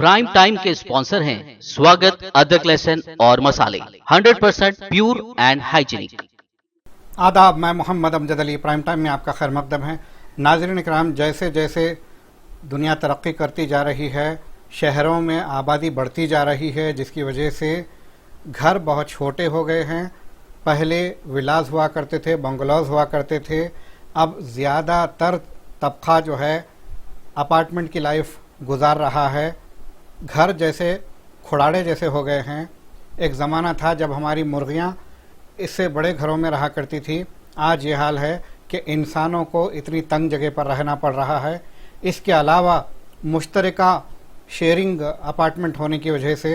Prime time के sponsor हैं स्वागत, अदरक, लहसुन और मसाले 100% प्योर एंड हाइजीनिक। आदाब, मैं मोहम्मद अमजद अली। प्राइम टाइम में आपका खैर मकदम है। नाज़रीन इकराम, जैसे जैसे दुनिया तरक्की करती जा रही है, शहरों में आबादी बढ़ती जा रही है, जिसकी वजह से घर बहुत छोटे हो गए हैं। पहले विलास हुआ करते थे, बंगलोज हुआ करते थे। अब ज़्यादातर तबका जो है अपार्टमेंट की लाइफ गुजार रहा है। घर जैसे खुड़ाड़े जैसे हो गए हैं। एक ज़माना था जब हमारी मुर्गियाँ इससे बड़े घरों में रहा करती थी। आज ये हाल है कि इंसानों को इतनी तंग जगह पर रहना पड़ रहा है। इसके अलावा मुश्तरका शेयरिंग अपार्टमेंट होने की वजह से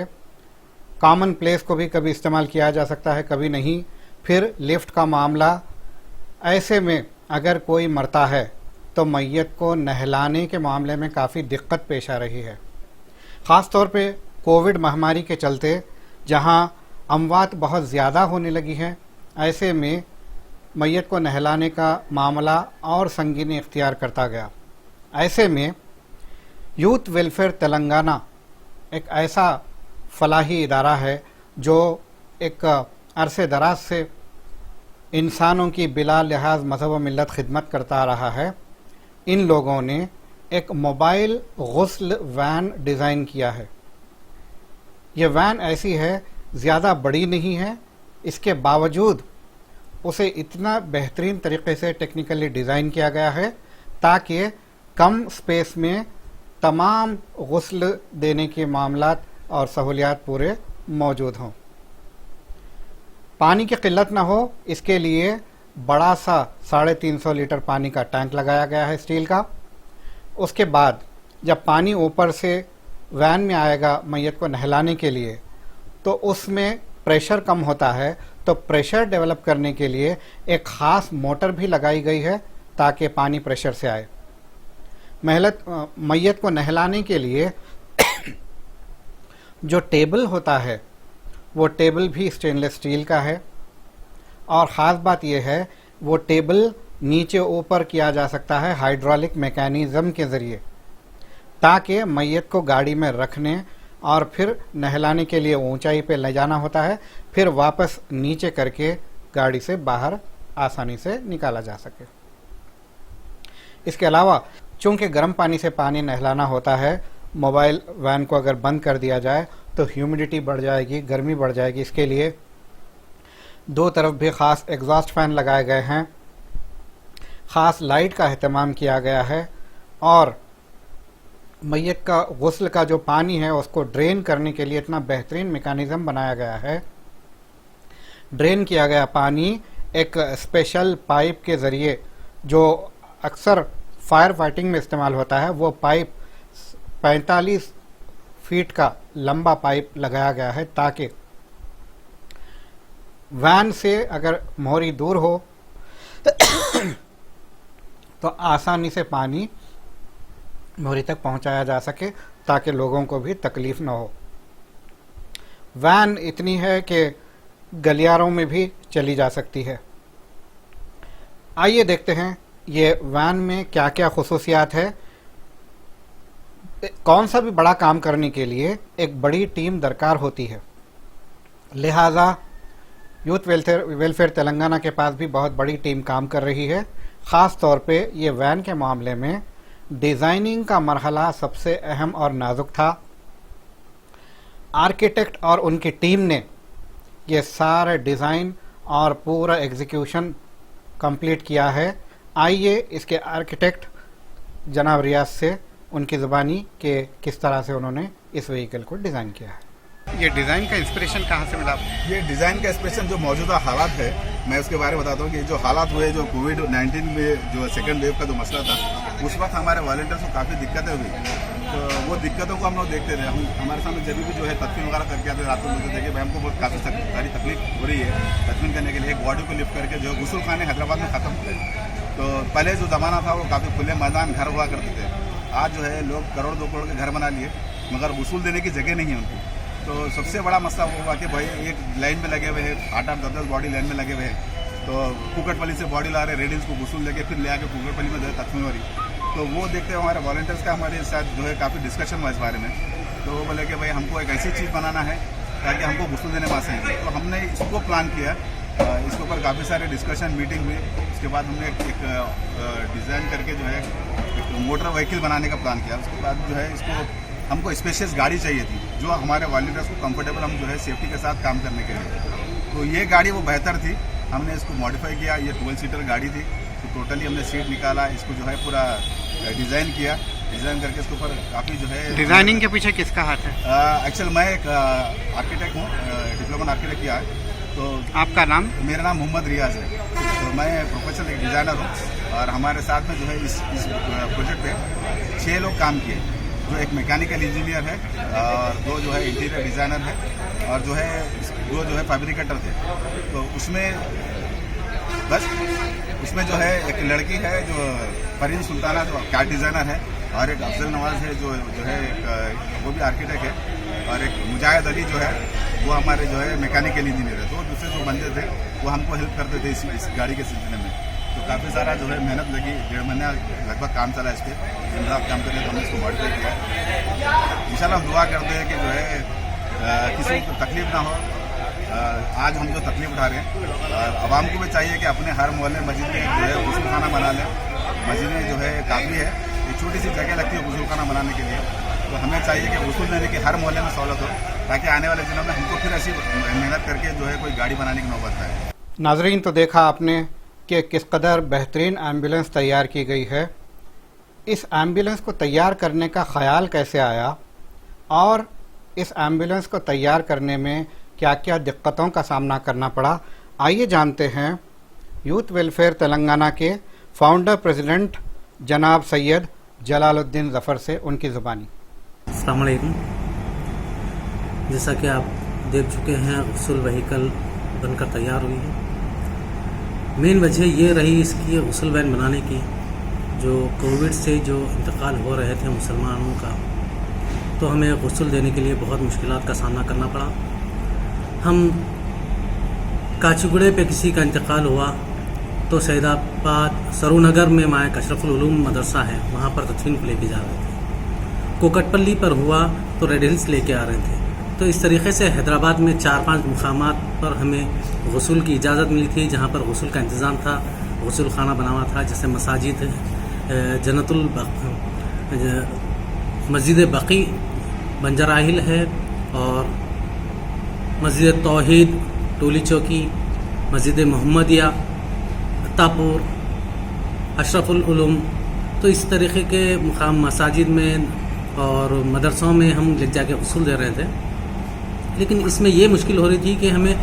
कॉमन प्लेस को भी कभी इस्तेमाल किया जा सकता है, कभी नहीं। फिर लिफ्ट का मामला। ऐसे में अगर कोई मरता है तो मैयत को नहलाने के मामले में काफ़ी दिक्कत पेश आ रही है। ख़ास तौर पे कोविड महामारी के चलते जहां अमवात बहुत ज़्यादा होने लगी है, ऐसे में मैयत को नहलाने का मामला और संगीनी इख्तियार करता गया। ऐसे में यूथ वेलफेयर तेलंगाना एक ऐसा फलाही इदारा है जो एक अरसे दराज से इंसानों की बिला लिहाज मज़हब व मिल्लत खिदमत करता आ रहा है। इन लोगों ने एक मोबाइल गुस्ल वैन डिज़ाइन किया है। ये वैन ऐसी है, ज़्यादा बड़ी नहीं है, इसके बावजूद उसे इतना बेहतरीन तरीके से टेक्निकली डिज़ाइन किया गया है ताकि कम स्पेस में तमाम गुस्ल देने के मामलात और सहूलियात पूरे मौजूद हों। पानी की किल्लत ना हो, इसके लिए बड़ा सा 350 लीटर पानी का टैंक लगाया गया है स्टील का। उसके बाद जब पानी ऊपर से वैन में आएगा मैयत को नहलाने के लिए, तो उसमें प्रेशर कम होता है, तो प्रेशर डेवलप करने के लिए एक ख़ास मोटर भी लगाई गई है ताकि पानी प्रेशर से आए। मैयत को नहलाने के लिए जो टेबल होता है वो टेबल भी स्टेनलेस स्टील का है। और ख़ास बात यह है, वो टेबल नीचे ऊपर किया जा सकता है हाइड्रोलिक मैकेनिज़्म के ज़रिए, ताकि मैयत को गाड़ी में रखने और फिर नहलाने के लिए ऊंचाई पे ले जाना होता है, फिर वापस नीचे करके गाड़ी से बाहर आसानी से निकाला जा सके। इसके अलावा चूँकि गर्म पानी से पानी नहलाना होता है, मोबाइल वैन को अगर बंद कर दिया जाए तो ह्यूमिडिटी बढ़ जाएगी, गर्मी बढ़ जाएगी। इसके लिए दो तरफ भी ख़ास एग्जॉस्ट फैन लगाए गए हैं, ख़ास लाइट का अहतमाम किया गया है, और मैयत का गुस्ल का जो पानी है उसको ड्रेन करने के लिए इतना बेहतरीन मेकानिज़म बनाया गया है। ड्रेन किया गया पानी एक स्पेशल पाइप के ज़रिए, जो अक्सर फायर फाइटिंग में इस्तेमाल होता है, वो पाइप 45 फीट का लंबा पाइप लगाया गया है ताकि वैन से अगर मोहरी दूर हो तो आसानी से पानी मोहरी तक पहुंचाया जा सके, ताकि लोगों को भी तकलीफ न हो। वैन इतनी है कि गलियारों में भी चली जा सकती है। आइए देखते हैं ये वैन में क्या क्या खुसूसियात है। कौन सा भी बड़ा काम करने के लिए एक बड़ी टीम दरकार होती है, लिहाजा यूथ वेलफेयर तेलंगाना के पास भी बहुत बड़ी टीम काम कर रही है। ख़ास तौर पे ये वैन के मामले में डिज़ाइनिंग का मरहला सबसे अहम और नाजुक था। आर्किटेक्ट और उनकी टीम ने ये सारे डिज़ाइन और पूरा एग्जीक्यूशन कंप्लीट किया है। आइए इसके आर्किटेक्ट जनाब रियाज से उनकी ज़ुबानी के किस तरह से उन्होंने इस व्हीकल को डिज़ाइन किया है। ये डिज़ाइन का इंस्पिरेशन कहाँ से मिला? ये डिज़ाइन का इंस्पिरेशन जो मौजूदा हालात है, मैं उसके बारे में बताता हूँ कि जो हालात हुए, जो कोविड-19 में जो सेकेंड वेव का जो मसला था, उस वक्त हमारे वॉलंटियर्स को काफ़ी दिक्कतें हुई। तो वो दिक्कतों को हम लोग देखते रहे। हमारे सामने जब भी जो है तदफीन वगैरह करके आते रात को मुझे देखे भाई हमको बहुत काफ़ी सारी तकलीफ हो रही है तदफीन करने के लिए। एक बॉडी को लिफ्ट करके जो गुस्ल खाने हैदराबाद में ख़त्म हो गए। तो पहले जो ज़माना था वो काफ़ी खुले मैदान घर हुआ करते थे। आज जो है लोग करोड़ 2 करोड़ के घर बना लिए, मगर गुस्ल देने की जगह नहीं है उनकी। तो सबसे बड़ा मसला वो हुआ कि भाई एक लाइन में लगे हुए हैं, 8-8, 10-10 बॉडी लाइन में लगे हुए हैं। तो कुकटपल्ली से बॉडी ला रहे, रेडिंग्स को गुस्ल लेके फिर ले आके कुकटपल्ली में तदफीन हो रही। तो वो देखते हुए हमारे वॉलंटियर्स का हमारे साथ जो है काफ़ी डिस्कशन हुआ इस बारे में। तो वो बोले कि भाई हमको एक ऐसी चीज़ बनाना है ताकि हमको गुस्ल देने में आसानी हो। तो हमने इसको प्लान किया, इसके ऊपर काफ़ी सारे डिस्कशन मीटिंग हुई। उसके बाद हमने एक डिज़ाइन करके जो है एक मोटर व्हीकल बनाने का प्लान किया। उसके बाद जो है इसको हमको स्पेशियस गाड़ी चाहिए थी जो हमारे वॉलंटियर्स को कंफर्टेबल हम जो है सेफ्टी के साथ काम करने के लिए। तो ये गाड़ी वो बेहतर थी, हमने इसको मॉडिफाई किया। ये 12 सीटर गाड़ी थी, तो टोटली हमने सीट निकाला, इसको जो है पूरा डिज़ाइन किया। डिज़ाइन करके इसके ऊपर काफ़ी जो है डिज़ाइनिंग के पीछे किसका हाथ है? एक्चुअल मैं एक आर्किटेक्ट हूँ, डिप्लोमा आर्किटेक्ट किया है। तो आपका नाम? मेरा नाम मोहम्मद रियाज है। तो मैं प्रोफेशनल एक डिज़ाइनर हूँ और हमारे साथ में जो है इस प्रोजेक्ट पे 6 लोग काम किए, जो एक मैकेनिकल इंजीनियर है और 2 जो है इंटीरियर डिज़ाइनर है और जो है 2 जो है फैब्रिकेटर थे। तो उसमें जो है एक लड़की है जो फरीन सुल्ताना जो कार्ड डिज़ाइनर है और एक अफजल नवाज है जो है वो भी आर्किटेक्ट है और एक मुजाहिद अली जो है वो हमारे जो है मैकेनिकल इंजीनियर है। तो दूसरे जो बंदे थे वो हमको हेल्प करते थे इस गाड़ी के सिलसिले में। तो काफ़ी सारा जो है मेहनत लगी, 1.5 महीना लगभग काम चला इस पर, दिन रात काम करके हमने इसको मॉडिफाई किया। इंशाल्लाह हम दुआ करते हैं कि जो है किसी को तकलीफ ना हो। आज हम जो तकलीफ उठा रहे हैं और आवाम को भी चाहिए कि अपने हर मोहल्ले मस्जिद में जो है गुस्ल खाना बना लें। मस्जिदें जो है काफ़ी है, एक छोटी सी जगह लगती है गुस्ल खाना बनाने के लिए। तो हमें चाहिए कि गुस्ल देने की हर मोहल्ले में सहूलत हो ताकि आने वाले दिनों में हमको फिर ऐसी मेहनत करके जो है कोई गाड़ी बनाने की नौबत आए। नाजरीन, तो देखा आपने कि किस कदर बेहतरीन एम्बुलेंस तैयार की गई है। इस एम्बुलेंस को तैयार करने का ख्याल कैसे आया और इस एम्बुलेंस को तैयार करने में क्या क्या दिक्कतों का सामना करना पड़ा, आइए जानते हैं यूथ वेलफेयर तेलंगाना के फाउंडर प्रेसिडेंट जनाब सैयद जलालुद्दीन ज़फ़र से उनकी ज़ुबानी। अस्सलाम वालेकुम। जैसा कि आप देख चुके हैं, गुस्ल व्हीकल बनकर तैयार हुई है। मेन वजह ये रही इसकी गुस्ल वैन बनाने की, जो कोविड से जो इंतकाल हो रहे थे मुसलमानों का, तो हमें गुस्ल देने के लिए बहुत मुश्किलात का सामना करना पड़ा। हम काचुगड़े पे किसी का इंतकाल हुआ तो सैदाबाद सरूनगर में मायक अशरफुल उलूम मदरसा है, वहाँ पर तदफीन को लेके जा रहे थे। कोकटपल्ली पर हुआ तो रेड हिल्स लेके आ रहे थे। तो इस तरीके से हैदराबाद में 4-5 मुकामात पर हमें गुस्ल की इजाज़त मिली थी, जहाँ पर गुस्ल का इंतज़ाम था, गुस्ल खाना बना हुआ था। जैसे मसाजिद जन्नतुल मस्जिद बकी बंजर हिल है और मस्जिद तौहीद टोली चौकी, मस्जिद मोहम्मदिया अत्तापुर, अशरफुल उलूम। तो इस तरीके के मुकाम मसाजिद में और मदरसों में हम ले जाके गुस्ल दे रहे थे। लेकिन इसमें ये मुश्किल हो रही थी कि हमें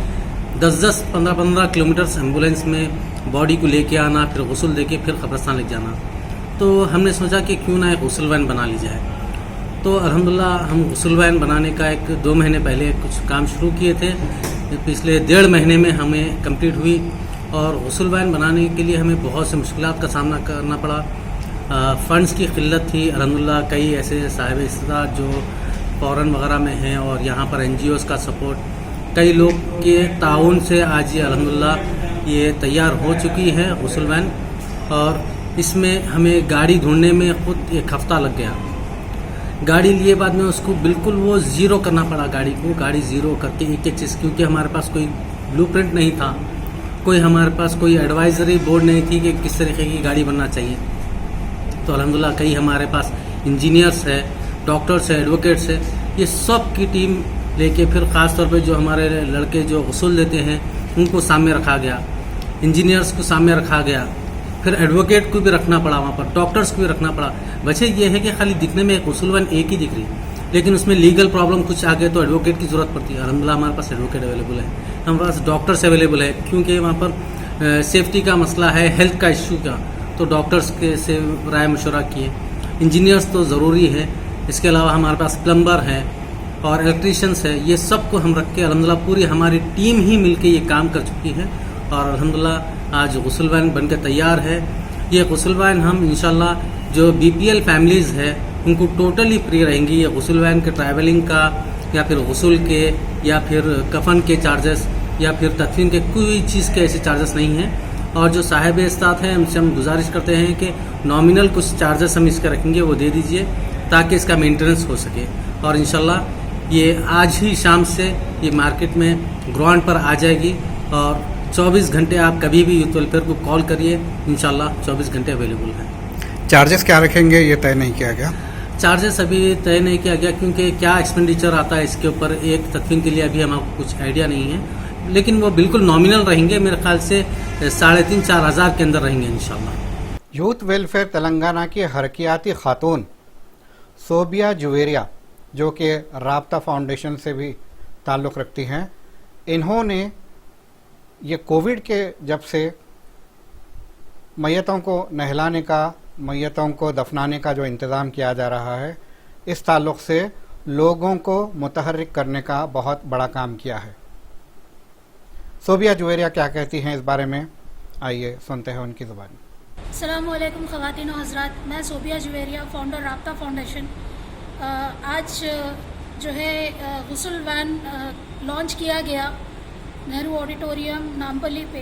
10-10, 15-15 किलोमीटर एम्बुलेंस में बॉडी को लेके आना, फिर गुस्ल देके फिर कब्रिस्तान ले जाना। तो हमने सोचा कि क्यों ना एक गुस्ल वैन बना ली जाए। तो अल्हम्दुलिल्लाह हम गुस्ल वैन बनाने का 1-2 महीने पहले कुछ काम शुरू किए थे। पिछले 1.5 महीने में हमें कंप्लीट हुई और गुस्ल वैन बनाने के लिए हमें बहुत से मुश्किलात का सामना करना पड़ा। फ़ंड्स की किल्लत थी। अल्हम्दुलिल्लाह कई ऐसे साहिब इस्तेदाद जो फ़ॉरेन वगैरह में हैं और यहाँ पर NGOs का सपोर्ट, कई लोग के ताउन से आज ये अल्हम्दुलिल्लाह ये तैयार हो चुकी है गुस्ल वैन। और इसमें हमें गाड़ी ढूंढने में खुद 1 हफ़्ता लग गया। गाड़ी लिए बाद में उसको बिल्कुल वो ज़ीरो करना पड़ा, गाड़ी ज़ीरो करके एक चीज़, क्योंकि हमारे पास कोई ब्लूप्रिंट नहीं था, कोई हमारे पास कोई एडवाइजरी बोर्ड नहीं थी कि किस तरीके की गाड़ी बनना चाहिए। तो अल्हम्दुलिल्लाह कई हमारे पास इंजीनियर्स है, डॉक्टर्स है, एडवोकेट्स है, ये सब की टीम लेके फिर ख़ास तौर पे जो हमारे लड़के जो गुस्ल देते हैं उनको सामने रखा गया, इंजीनियर्स को सामने रखा गया, फिर एडवोकेट को भी रखना पड़ा, वहाँ पर डॉक्टर्स को भी रखना पड़ा। वजह यह है कि खाली दिखने में एक गुस्ल वैन एक ही दिख रही, लेकिन उसमें लीगल प्रॉब्लम कुछ आ गए तो एडवोकेट की ज़रूरत पड़ती है। अल्हम्दुलिल्लाह हमारे पास एडवोकेट अवेलेबल है, हमारे पास डॉक्टर्स अवेलेबल है, क्योंकि वहाँ पर सेफ्टी का मसला है, हेल्थ का इशू का, तो डॉक्टर्स के से राय मशवरा किए। इंजीनियर्स तो ज़रूरी है, इसके अलावा हमारे पास प्लम्बर है और इलेक्ट्रीशियंस है। ये सब को हम रख के अल्हम्दुलिल्लाह पूरी हमारी टीम ही मिलके ये काम कर चुकी है और अल्हम्दुलिल्लाह आज गुस्ल वैन बनकर तैयार है। ये गुस्ल वैन हम इंशाल्लाह जो BPL फैमिलीज़ है उनको टोटली फ्री रहेंगी। ये गुस्ल वैन के ट्रैवलिंग का या फिर गुस्ल के या फिर कफन के चार्जेस या फिर तदफीन के कोई चीज़ के ऐसे चार्जेस नहीं हैं। और जो साहिब इस्तात हैं उनसे हम गुजारिश करते हैं कि नॉमिनल कुछ चार्जेस हम इसका रखेंगे, वो दे दीजिए ताकि इसका मेंटेनेंस हो सके। और इंशाल्लाह ये आज ही शाम से ये मार्केट में ग्राउंड पर आ जाएगी और 24 घंटे आप कभी भी यूथ वेलफेयर को कॉल करिए, इंशाल्लाह 24 घंटे अवेलेबल है। चार्जेस क्या रखेंगे ये तय नहीं किया गया? चार्जेस अभी तय नहीं किया गया क्योंकि क्या एक्सपेंडिचर आता है इसके ऊपर एक तकवीन के लिए अभी हमारे कुछ आइडिया नहीं है, लेकिन वो बिल्कुल नॉमिनल रहेंगे, मेरे ख्याल से 3,500-4 हज़ार के अंदर रहेंगे इंशाल्लाह। यूथ वेलफेयर तेलंगाना की हरकियाती खातून सोबिया जुवेरिया, जो कि राब्ता फाउंडेशन से भी ताल्लुक़ रखती हैं, इन्होंने ये कोविड के जब से मैयतों को नहलाने का, मैयतों को दफनाने का जो इंतज़ाम किया जा रहा है, इस ताल्लुक़ से लोगों को मुतहर्रिक करने का बहुत बड़ा काम किया है। सोबिया जुवेरिया क्या कहती हैं इस बारे में, आइए सुनते हैं उनकी ज़ुबान। अस्सलाम वालेकुम ख़वातीन व हज़रात, मैं सोबिया जुवेरिया, फाउंडर राब्ता फाउंडेशन। आज जो है गुस्ल वैन लॉन्च किया गया नेहरू ऑडिटोरियम नामपल्ली पे।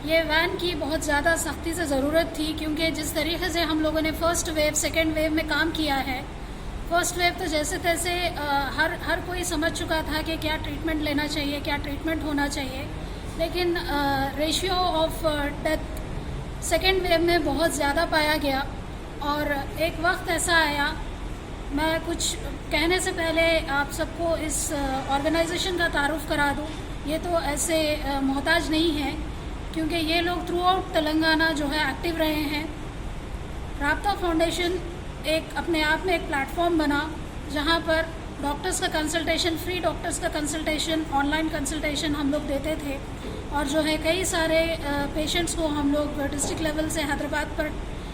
ये वैन की बहुत ज़्यादा सख्ती से ज़रूरत थी क्योंकि जिस तरीके से हम लोगों ने फ़र्स्ट वेव सेकेंड वेव में काम किया है, फ़र्स्ट वेव तो जैसे तैसे हर कोई समझ चुका था कि क्या ट्रीटमेंट लेना चाहिए, क्या ट्रीटमेंट होना चाहिए, लेकिन ratio of death second wave में बहुत ज़्यादा पाया गया। और एक वक्त ऐसा आया, मैं कुछ कहने से पहले आप सबको इस ऑर्गेनाइजेशन का तारुफ करा दूं। ये तो ऐसे मोहताज नहीं है क्योंकि ये लोग थ्रू आउट तेलंगाना जो है एक्टिव रहे हैं। राब्ता फाउंडेशन एक अपने आप में एक प्लेटफॉर्म बना जहां पर डॉक्टर्स का कंसल्टेशन, फ्री डॉक्टर्स का कंसल्टेशन, ऑनलाइन कंसल्टेशन हम लोग देते थे और जो है कई सारे पेशेंट्स को हम लोग डिस्ट्रिक्ट लेवल से हैदराबाद पर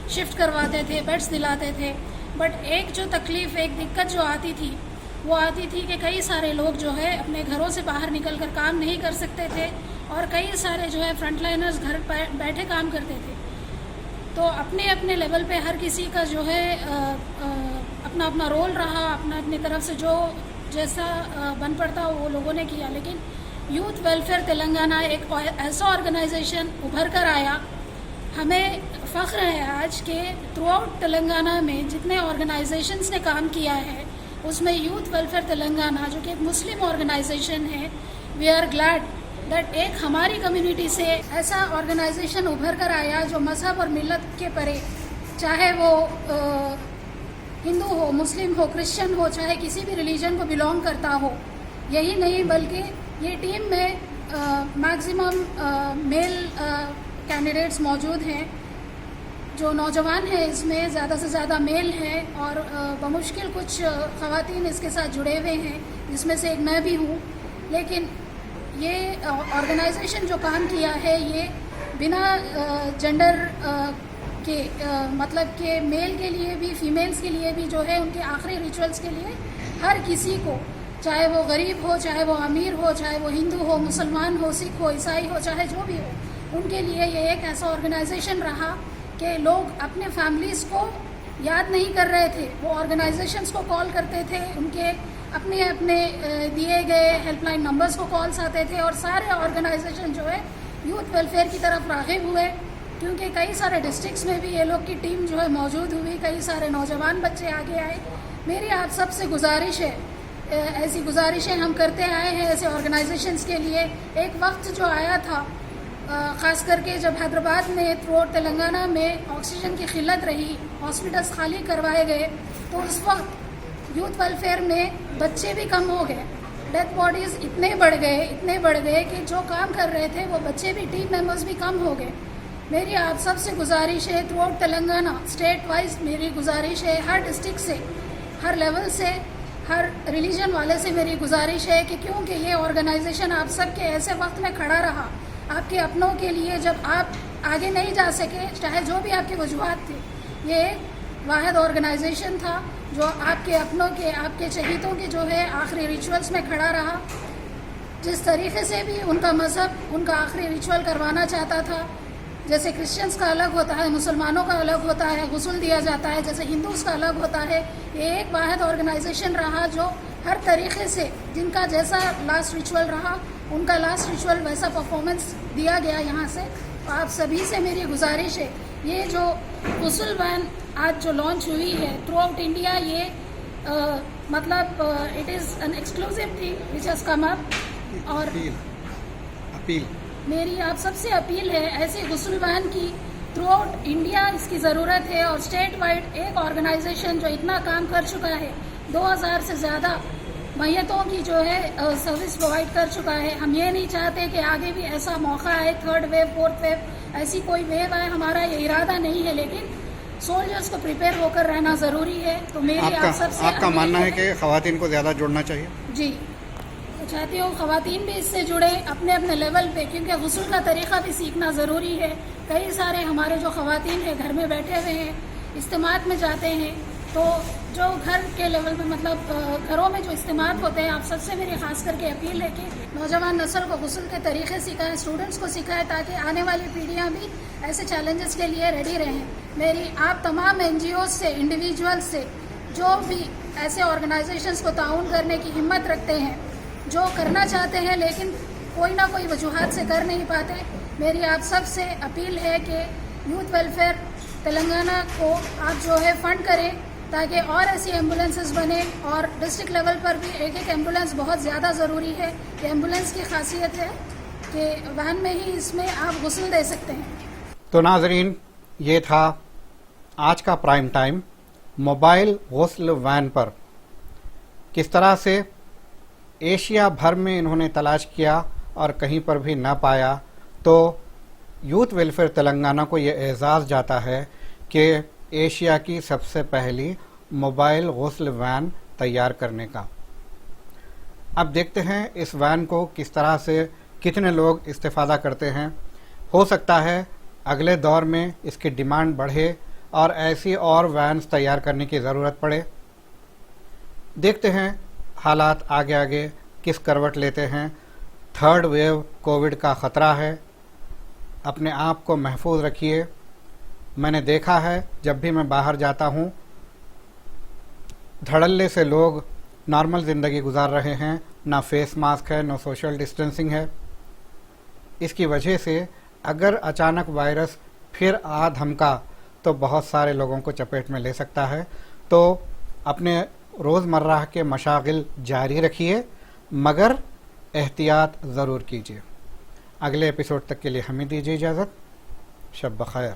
शिफ्ट करवाते थे, बेड्स दिलाते थे। बट एक जो तकलीफ़, एक दिक्कत जो आती थी वो आती थी कि कई सारे लोग जो है अपने घरों से बाहर निकल कर काम नहीं कर सकते थे और कई सारे जो है फ्रंटलाइनर्स घर पर बैठे काम करते थे। तो अपने अपने लेवल पे हर किसी का जो है अपना अपना रोल रहा, अपनी तरफ से जो जैसा बन पड़ता वो लोगों ने किया। लेकिन यूथ वेलफेयर तेलंगाना एक ऐसा ऑर्गेनाइजेशन उभर कर आया। हमें फ़ख्र है आज के थ्रू आउट तेलंगाना में जितने ऑर्गेनाइजेशंस ने काम किया है उसमें यूथ वेलफेयर तेलंगाना, जो कि एक मुस्लिम ऑर्गेनाइजेशन है, वी आर ग्लैड दैट एक हमारी कम्युनिटी से ऐसा ऑर्गेनाइजेशन उभर कर आया जो मज़हब और मिलत के परे, चाहे वो हिंदू हो, मुस्लिम हो, क्रिश्चियन हो, चाहे किसी भी रिलीजन को बिलोंग करता हो। यही नहीं बल्कि ये टीम में मैक्सिमम मेल कैंडिडेट्स मौजूद हैं। जो नौजवान हैं इसमें ज़्यादा से ज़्यादा मेल हैं और बमुश्किल कुछ ख़वातीन इसके साथ जुड़े हुए हैं, जिसमें से एक मैं भी हूँ। लेकिन ये ऑर्गेनाइजेशन जो काम किया है ये बिना जेंडर के मतलब कि मेल के लिए भी, फीमेल्स के लिए भी जो है उनके आखिरी रिचुअल्स के लिए हर किसी को, चाहे वो गरीब हो, चाहे वो अमीर हो, चाहे वो हिंदू हो, मुसलमान हो, सिख हो, ईसाई हो, चाहे जो भी हो, उनके लिए ये एक ऐसा ऑर्गेनाइजेशन रहा कि लोग अपने फैमिलीज़ को याद नहीं कर रहे थे, वो ऑर्गेनाइजेशंस को कॉल करते थे, उनके अपने अपने दिए गए हेल्पलाइन नंबर्स को कॉल्स आते थे और सारे ऑर्गेनाइजेशन जो है यूथ वेलफेयर की तरफ राग़िब हुए क्योंकि कई सारे डिस्ट्रिक्ट्स में भी ये लोग की टीम जो है मौजूद हुई, कई सारे नौजवान बच्चे आगे आए। मेरी आप सबसे गुजारिश है, ऐसी गुजारिशें हम करते आए हैं ऐसे ऑर्गेनाइजेशंस के लिए। एक वक्त जो आया था ख़ास करके जब हैदराबाद में थ्रू आउट तेलंगाना में ऑक्सीजन की किल्लत रही, हॉस्पिटल्स खाली करवाए गए, तो उस वक्त यूथ वेलफेयर में बच्चे भी कम हो गए, डेथ बॉडीज़ इतने बढ़ गए कि जो काम कर रहे थे वो बच्चे भी, टीम मेंबर्स भी कम हो गए। मेरी आप सबसे गुजारिश है, through out Telangana state wise मेरी गुजारिश है, हर डिस्ट्रिक्ट से, हर लेवल से, हर रिलीजन वाले से मेरी गुजारिश है कि क्योंकि ये ऑर्गेनाइजेशन आप सब के ऐसे वक्त में खड़ा रहा, आपके अपनों के लिए जब आप आगे नहीं जा सके, चाहे जो भी आपके वजूहात थे, ये वाहिद ऑर्गेनाइजेशन था जो आपके अपनों के, आपके शहीदों के जो है आखिरी रिचुअल्स में खड़ा रहा। जिस तरीके से भी उनका मज़हब उनका आखिरी रिचुअल करवाना चाहता था, जैसे क्रिश्चियंस का अलग होता है, मुसलमानों का अलग होता है, गुस्ल दिया जाता है, जैसे हिंदूज़ का अलग होता है, ये एक वाहिद ऑर्गेनाइजेशन रहा जो हर तरीके से जिनका जैसा लास्ट रिचुअल रहा उनका लास्ट रिचुअल वैसा परफॉर्मेंस दिया गया यहाँ से। तो आप सभी से मेरी गुजारिश है, ये जो गुस्ल वैन आज जो लॉन्च हुई है थ्रू आउट इंडिया, ये मतलब it is an exclusive thing which has come up. और अपील मेरी आप सबसे अपील है, ऐसे गुस्ल वैन की थ्रू आउट इंडिया इसकी ज़रूरत है। और स्टेट वाइड एक ऑर्गेनाइजेशन जो इतना काम कर चुका है, 2000 से ज़्यादा मैयतों की जो है सर्विस प्रोवाइड कर चुका है। हम ये नहीं चाहते कि आगे भी ऐसा मौका आए, थर्ड वेव, फोर्थ वेव, ऐसी कोई वेव आए। हमारा ये इरादा नहीं है, लेकिन सोल्जर्स को प्रिपेयर होकर रहना ज़रूरी है। तो मेरी आप सबसे आपका मानना है कि ख़वातीन को ज़्यादा जुड़ना चाहिए? जी, तो चाहती हूँ ख़वातीन भी इससे जुड़े अपने अपने लेवल पे, क्योंकि गुस्ल का तरीक़ा भी सीखना ज़रूरी है। कई सारे हमारे जो ख़वातीन हैं घर में बैठे हुए हैं, इज्तिमात में जाते हैं, तो जो घर के लेवल में मतलब घरों में जो इज्तिमात होते हैं, आप सबसे मेरी खास करके अपील है कि नौजवान नस्ल को गुस्ल के तरीक़े सिखाएं, स्टूडेंट्स को सिखाएं, ताकि आने वाली पीढ़ियाँ भी ऐसे चैलेंजेस के लिए रेडी रहें। मेरी आप तमाम NGOs से, इंडिविजुअल्स से, जो भी ऐसे ऑर्गेनाइजेशंस को ताउन करने की हिम्मत रखते हैं, जो करना चाहते हैं लेकिन कोई ना कोई वजूहात से कर नहीं पाते, मेरी आप सब से अपील है कि यूथ वेलफेयर तेलंगाना को आप जो है फ़ंड करें, ताकि और ऐसी एम्बुलेंसेस बने। और डिस्ट्रिक्ट लेवल पर भी एक एक एम्बुलेंस बहुत ज़्यादा ज़रूरी है। ये एम्बुलेंस की खासियत है कि वैन में ही इसमें आप गुस्ल दे सकते हैं। तो नाजरीन, ये था आज का प्राइम टाइम मोबाइल गुस्ल वैन पर। किस तरह से एशिया भर में इन्होंने तलाश किया और कहीं पर भी ना पाया, तो यूथ वेलफेयर तेलंगाना को ये एजाज़ जाता है कि एशिया की सबसे पहली मोबाइल गुस्ल वैन तैयार करने का। अब देखते हैं इस वैन को किस तरह से कितने लोग इस्तेफ़ादा करते हैं। हो सकता है अगले दौर में इसकी डिमांड बढ़े और ऐसी और वैन्स तैयार करने की ज़रूरत पड़े। देखते हैं हालात आगे आगे किस करवट लेते हैं। थर्ड वेव कोविड का ख़तरा है, अपने आप को महफूज रखिए। मैंने देखा है जब भी मैं बाहर जाता हूँ, धड़ल्ले से लोग नॉर्मल ज़िंदगी गुजार रहे हैं, ना फेस मास्क है, ना सोशल डिस्टेंसिंग है। इसकी वजह से अगर अचानक वायरस फिर आ धमका तो बहुत सारे लोगों को चपेट में ले सकता है। तो अपने रोज़मर्रा के मशागिल जारी रखिए, मगर एहतियात ज़रूर कीजिए। अगले एपिसोड तक के लिए हमें दीजिए इजाज़त। शब बख़ैर।